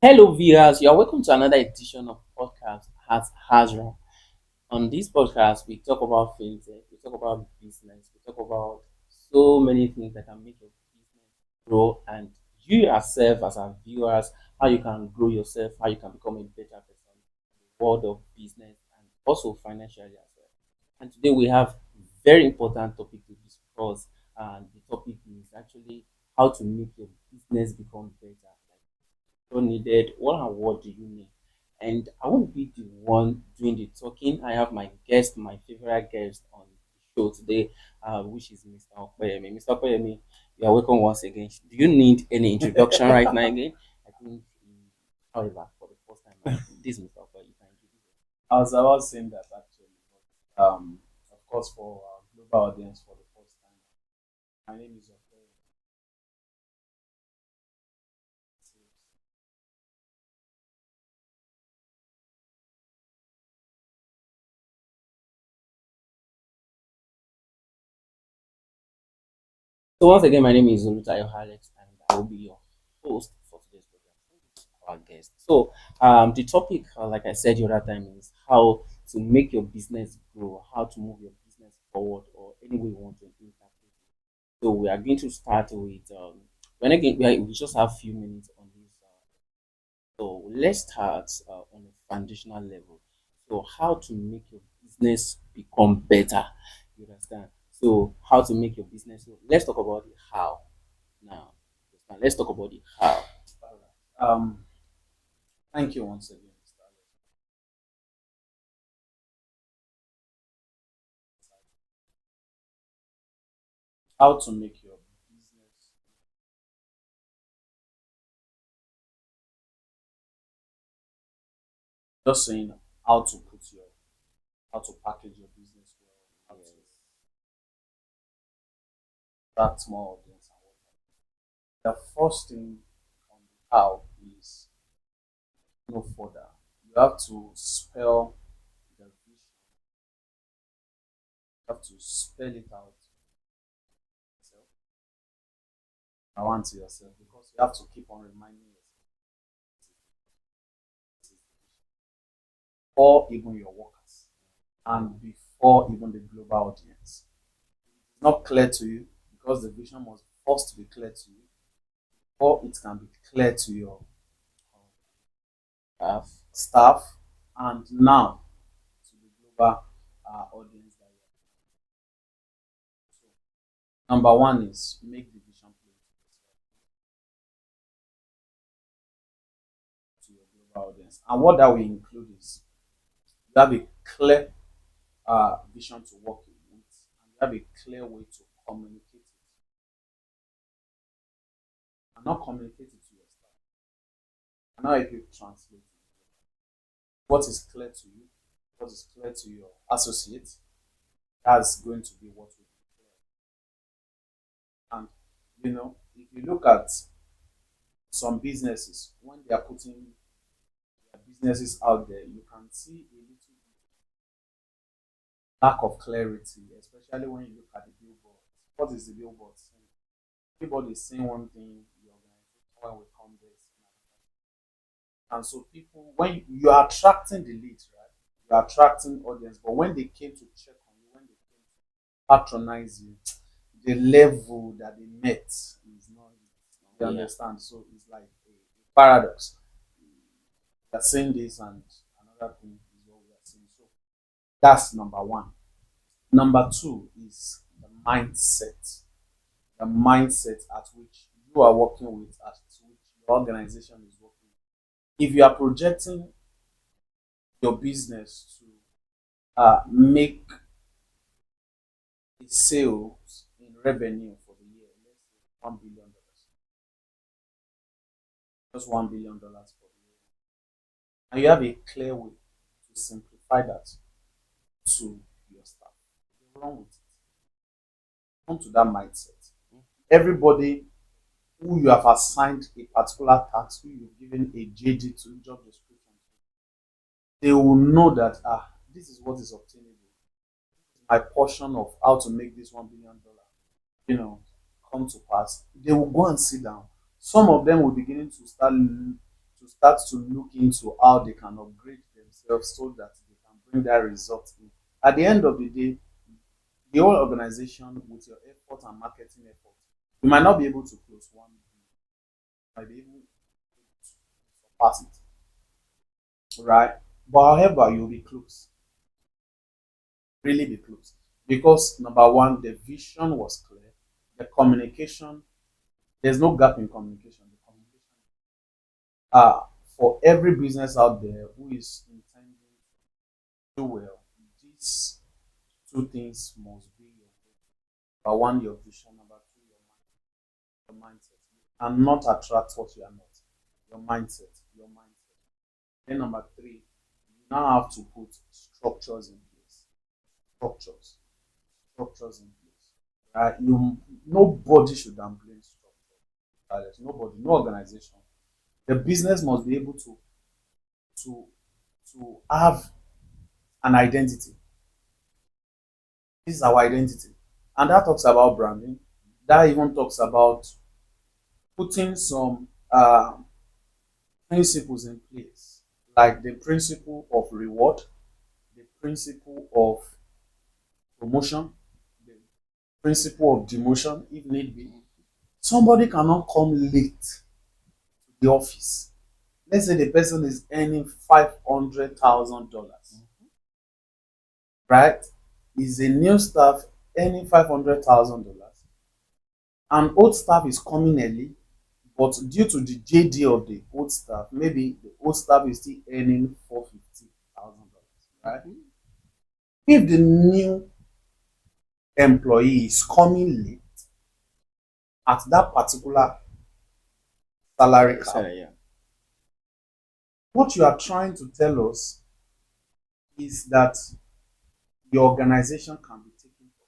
Hello, viewers. You are welcome to another edition of podcast as Hazra. On this podcast, we talk about fintech, we talk about business, we talk about so many things that can make your business grow, and you yourself, as our viewers, how you can grow yourself, how you can become a better person in the world of business and also financially as well. And today we have a very important topic to discuss, and the topic is actually how to make your business become better needed, what and what do you need? And I won't be the one doing the talking. I have my guest, my favorite guest on the show today, which is Mr. Okoyemi. Mr. Okoyemi, you are welcome once again. Do you need any introduction right now again? I think, however, for the first time, this is Mr. Okoyemi. You can introduce I was about saying that actually, but of course, for our global audience for the first time, my name is Okoye. So once again, my name is Olutayo Alex, and I will be your host for today's program. Our guest. So the topic, like I said the other time, is how to make your business grow, how to move your business forward, or any way you want to interpret it. So we are going to start with when again we just have a few minutes on this. So let's start on a foundational level. So how to make your business become better? You understand? So how to make your business? So let's talk about the how now. Let's talk about the how. All right. Thank you once again, Mr. Alex. How to make your business, just saying how to put your, how to package your business well, how to start small audience and whatnot. The first thing on the how is no further. You have to spell the vision. You have to spell it out yourself. I want to yourself because you have to keep on reminding yourself or even your workers and before even the global audience. It's not clear to you because the vision must first be clear to you or it can be clear to your staff and now to the global audience that you are. So, number one is make the vision clear to your global audience. And what that will include is you have a clear vision to work with and you have a clear way to communicate it and not communicate it to your staff. And now if you translate it, what is clear to you, what is clear to your associates, that's going to be what will be clear. And if you look at some businesses, when they are putting their businesses out there, you can see a little lack of clarity, especially when you look at the billboard. What is the billboard saying? Everybody is saying one thing, the organization when we come there. And so people, when you are attracting the leads, right? You are attracting audience, but when they came to check on you, when they came to patronize you, the level that they met is not. You Yeah. understand? So it's like a paradox. We are saying this, and another thing is what we are saying. So that's number one. Number two is the mindset. The mindset at which you are working with, at which your organization is working with. If you are projecting your business to make a sales in revenue for the year, let's say $1 billion, just $1 billion for the year, and you have a clear way to simplify that to your staff, nothing wrong with it. Come to that mindset. Everybody who you have assigned a particular task, who you've given a JD to, job description, they will know that this is what is obtainable. My portion of how to make this $1 billion, you know, come to pass. They will go and sit down. Some of them will beginning to start to to start to look into how they can upgrade themselves so that they can bring that result in. At the end of the day, the whole organization with your effort and marketing effort, you might not be able to close one deal, you might be able to surpass it, right? But however, you'll be close, really be close. Because number one, the vision was clear, the communication, there's no gap in communication. The communication for every business out there who is intending to do well, these two things must be your number one, your vision, number two, your mindset. You cannot attract what you are not. Your mindset, your mindset. Then number three, you now have to put structures in place. Structures, structures in place. Right? You nobody should downplay structure. Nobody, no organization. The business must be able to to have an identity. This is our identity. And that talks about branding. That even talks about putting some principles in place, like the principle of reward, the principle of promotion, the principle of demotion, if need be. Somebody cannot come late to the office. Let's say the person is earning $500,000, right? Is a new staff earning $500,000, and old staff is coming early, but due to the JD of the old staff, maybe the old staff is still earning $450,000, right? If the new employee is coming late at that particular salary cap, Yeah. what you are trying to tell us is that your organization can be taken for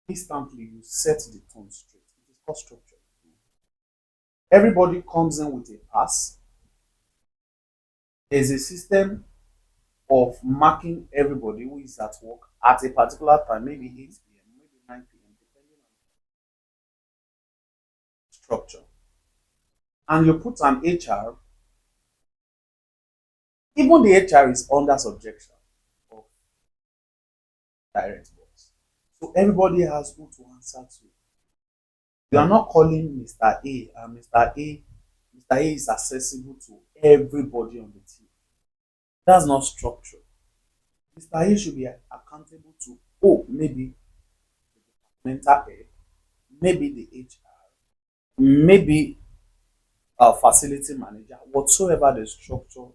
instantly. You set the tone straight. It is called structure. Everybody comes in with a pass. There's a system of marking everybody who is at work at a particular time, maybe 8 p.m., maybe 9 p.m., depending on structure. And you put an HR, even the HR is under subjection of direct boss. So everybody has who to answer to. You are not calling Mr. A, and Mr. A is accessible to everybody on the team. That's not structure. Mr. A should be accountable to, maybe mental head, maybe the HR, maybe a facility manager, whatsoever the structure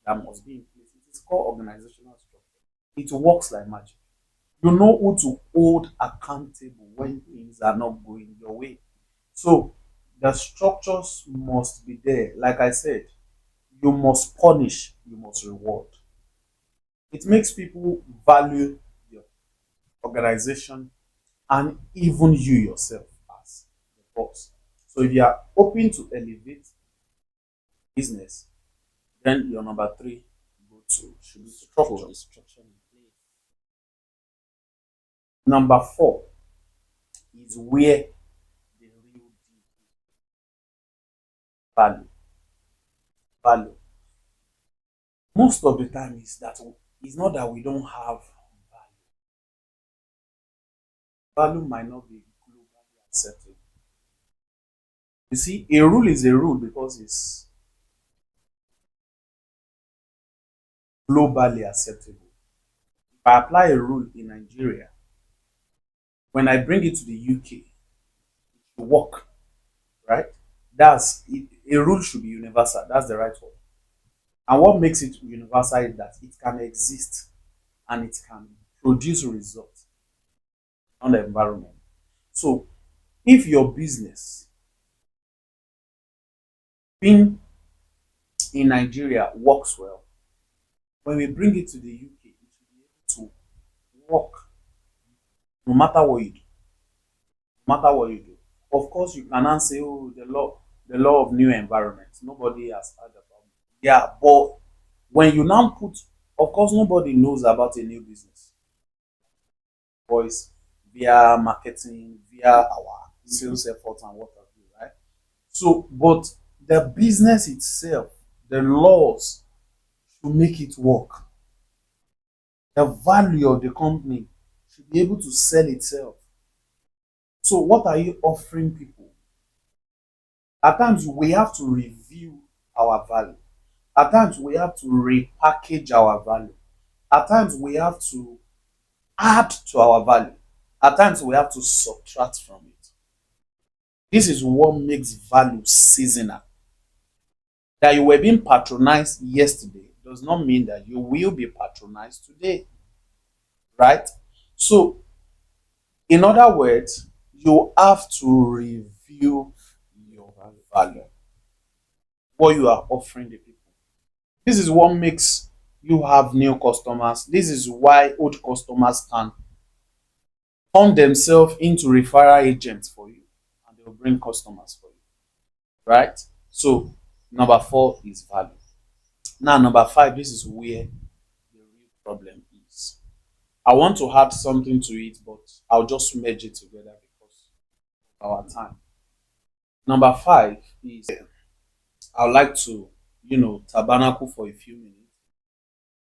that must be in place. It is called organizational structure. It works like magic. You know who to hold accountable when things are not going your way. So the structures must be there. Like I said, you must punish, you must reward. It makes people value your organization and even you yourself as the boss. So if you are open to elevate business, then your number three go to should be Put structure. the structure in place. Number four is where the real deal value. Value. Most of the time is that it's not that we don't have value. Value might not be globally accepted. You see, a rule is a rule because it's globally acceptable. If I apply a rule in Nigeria, when I bring it to the UK, it will work, right? A rule should be universal. That's the right word. And what makes it universal is that it can exist and it can produce results on the environment. So if your business being in Nigeria works well, when we bring it to the UK, it should be able to work no matter what you do. No matter what you do. Of course, you cannot say, the law of new environment. Nobody has heard about it. Yeah, but when you now put, of course, nobody knows about a new business. Voice via marketing, via our sales efforts and what have you, right? So, but The business itself, the laws should make it work. The value of the company should be able to sell itself. So, what are you offering people? At times, we have to review our value. At times, we have to repackage our value. At times, we have to add to our value. At times, we have to subtract from it. This is what makes value seasonal. That you were being patronized yesterday does not mean that you will be patronized today, right? So, in other words, you have to review your value, what you are offering the people. This is what makes you have new customers. This is why old customers can turn themselves into referral agents for you and they'll bring customers for you, right? So, number four is value. Now, number five, this is where the real problem is. I want to add something to it, but I'll just merge it together because of our time. Number five is I would like to, tabernacle for a few minutes.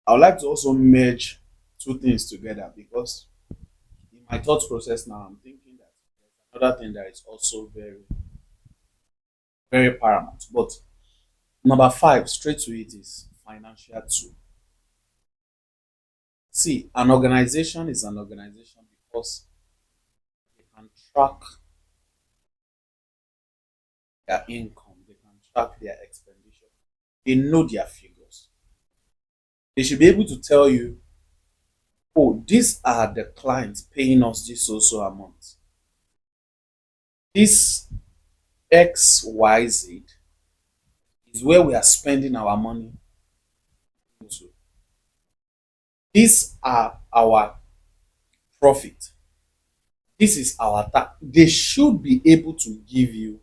I would like to also merge two things together because in my thought process now, I'm thinking that there's another thing that is also very, very paramount. But number five, straight to it, is financial tool. See, an organization is an organization because they can track their income, they can track their expenditure, they know their figures. They should be able to tell you, oh, these are the clients paying us this so amount. This XYZ is where we are spending our money into. These are our profit. This is our tax. They should be able to give you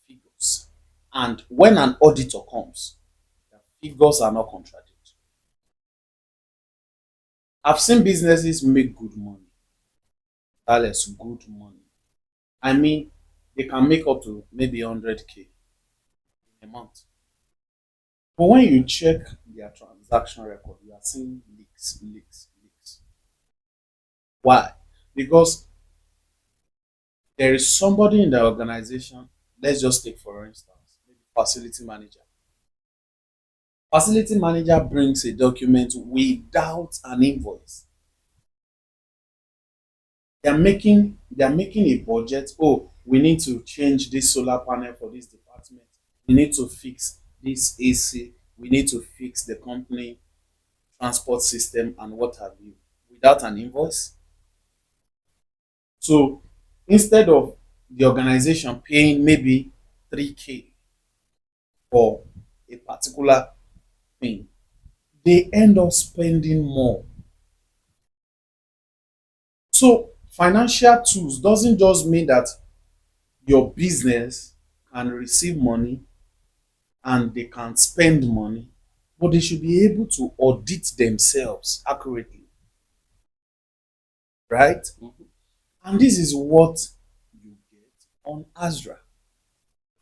figures. And when an auditor comes, the figures are not contradictory. I've seen businesses make good money. That is good money. I mean, they can make up to maybe 100K in a month. But when you check their transaction record, you are seeing leaks, leaks, leaks. Why? Because there is somebody in the organization. Let's just take for instance, maybe facility manager. Facility manager brings a document without an invoice. They are making a budget. Oh, we need to change this solar panel for this department. We need to fix this AC. We need to fix the company transport system and what have you, without an invoice. So instead of the organization paying maybe 3K for a particular thing, they end up spending more. So financial tools doesn't just mean that your business can receive money and they can spend money, but they should be able to audit themselves accurately, right? Mhm. And this is what you get on Azra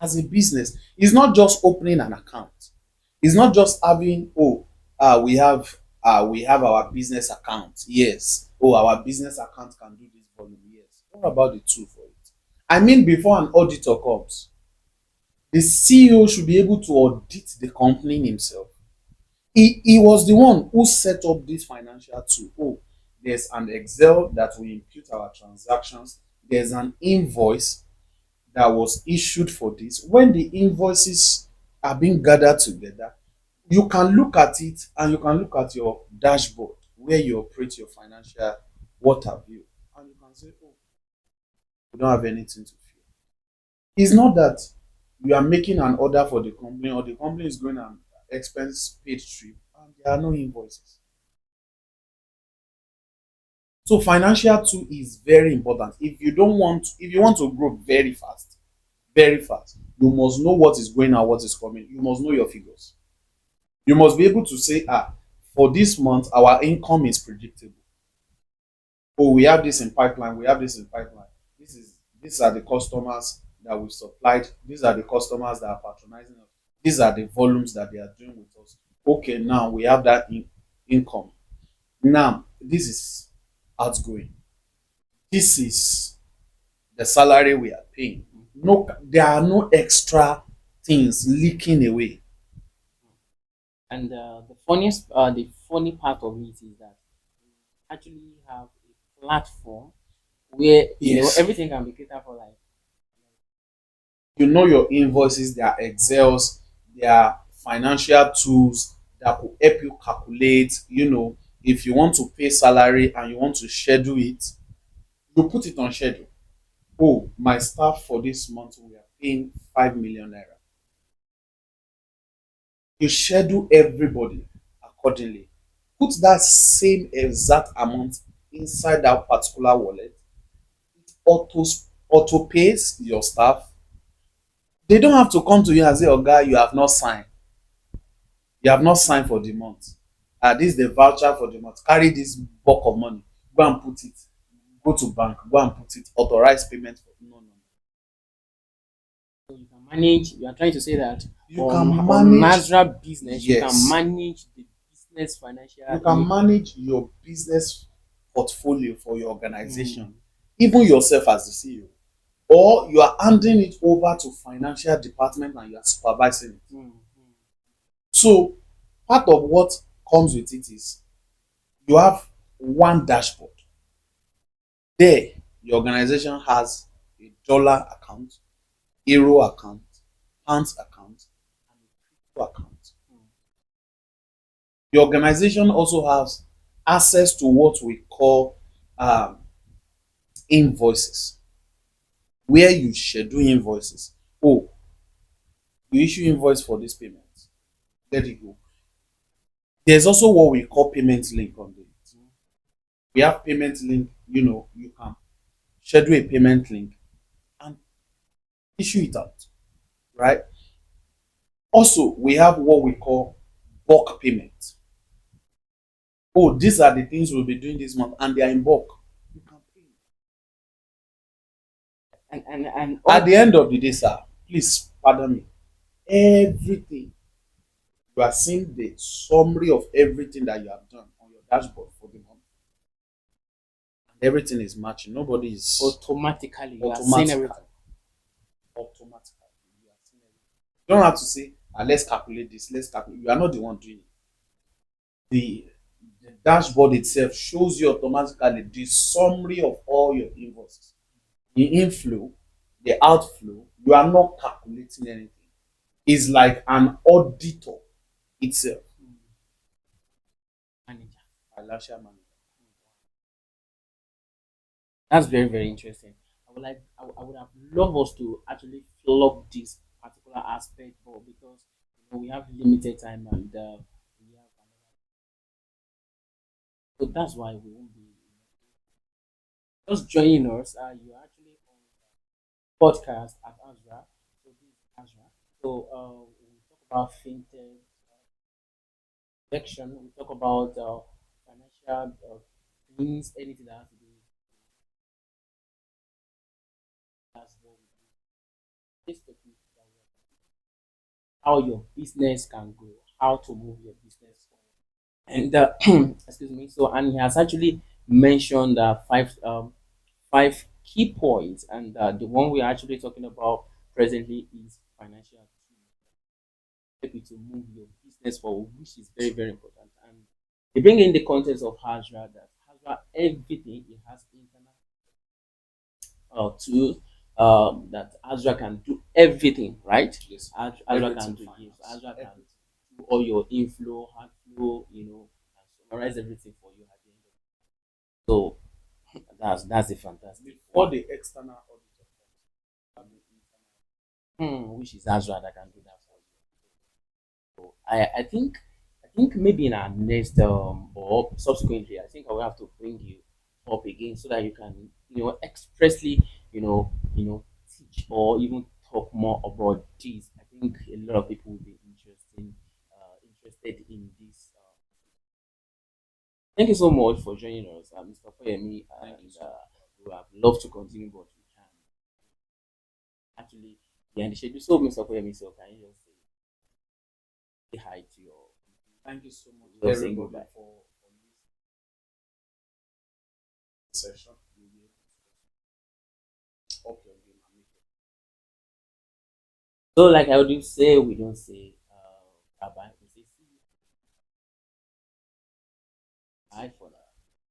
as a business. It's not just opening an account. It's not just having, oh, we have our business account. Yes. Oh, our business account can do this volume. Yes. What about the tool for it? I mean, before an auditor comes, the CEO should be able to audit the company himself. He was the one who set up this financial tool. Oh, there's an Excel that will impute our transactions. There's an invoice that was issued for this. When the invoices are being gathered together, you can look at it and you can look at your dashboard where you operate your financial what have you, and you can say, oh, we don't have anything to fear. It's not that you are making an order for the company or the company is going on expense paid trip and there are no invoices. So financial tool is very important. If you want to grow very fast, you must know what is going on, what is coming. You must know your figures. You must be able to say, for this month, our income is predictable. Oh, we have this in pipeline. We have this in pipeline. These are the customers that we supplied. These are the customers that are patronizing us. These are the volumes that they are doing with us. Okay, now we have that income. Now, this is outgoing. This is the salary we are paying. No, there are no extra things leaking away. And the funny part of it is that we actually have a platform where Yes. everything can be catered for, like. You know your invoices, their excels, their financial tools that could help you calculate, if you want to pay salary and you want to schedule it, you put it on schedule. Oh, my staff for this month, we are paying 5 million naira. You schedule everybody accordingly. Put that same exact amount inside that particular wallet. It auto pays your staff. They don't have to come to you and say, Oga, you have not signed. You have not signed for the month. This is the voucher for the month. Carry this bulk of money. Go and put it. Go to bank. Go and put it. Authorize payment for. No, no, no. So you can manage. You are trying to say that You on can manage. Nasra business, you can Yes. manage the business financial. You can manage your business portfolio for your organization, Mm, even yourself as the CEO, or you are handing it over to financial department and you are supervising it. mm, So part of what comes with it is you have one dashboard. There, your organization has a dollar account, euro account, pounds account, and a crypto account. mm. The organization also has access to what we call um, invoices, where you schedule invoices. Oh, you issue invoice for this payment. Let it go. There's also what we call payment link on it. We have payment link, you can schedule a payment link and issue it out, right? Also, we have what we call bulk payment. Oh, these are the things we'll be doing this month, and they are in bulk. You can pay. And At all. the end of the day, sir, please pardon me. Everything you are seeing the summary of everything that you have done on your dashboard for the month. Everything is matching. Nobody is Automatically you are seeing automatically. everything. Automatically, you are seeing everything. You don't have to say, let's calculate this. Let's calculate. You are not the one doing it. The dashboard itself shows you automatically the summary of all your invoices, the inflow, the outflow. You are not calculating anything. It's like an auditor itself. Manager. Financial manager. That's very, very interesting. I would have loved us to actually flog this particular aspect, but because we have limited time, and we have another, so that's why we won't be just joining us. You're actually on podcast at Azra. So this is Azra. So we talk about fintech section. We talk about financial things, anything that has to do with that's what we do. This topic that we are how your business can grow, how to move your business forward. And excuse me. So, and he has actually mentioned five key points, and the one we're actually talking about presently is financial help you to move your business forward, which is very, very important. And they bring in the context of Hajra, that Hajra everything it has internet tools, that Azure can do everything, right? Yes. Azure can Everything do, yes. finance. Azure can Everything. do all your inflow, outflow, and summarize everything for you at the end of it. So that's a fantastic Before one. the external auditor comes, Which is Azure that can do that for you. So I think maybe in our next or subsequently, I think I will have to bring you up again so that you can expressly teach or even talk more about this. I think a lot of people will be interested in this. Thank you so much for joining us, Mr. Koyemi, thank you and so much. we would have loved to continue, but we can actually. actually behind the schedule. So, Mr. Koyemi, so can you just say hi to your Thank you so much, way of saying everybody, goodbye? for this session. We'll be able to up your game and make it. So, like I would say, we don't say bye bye.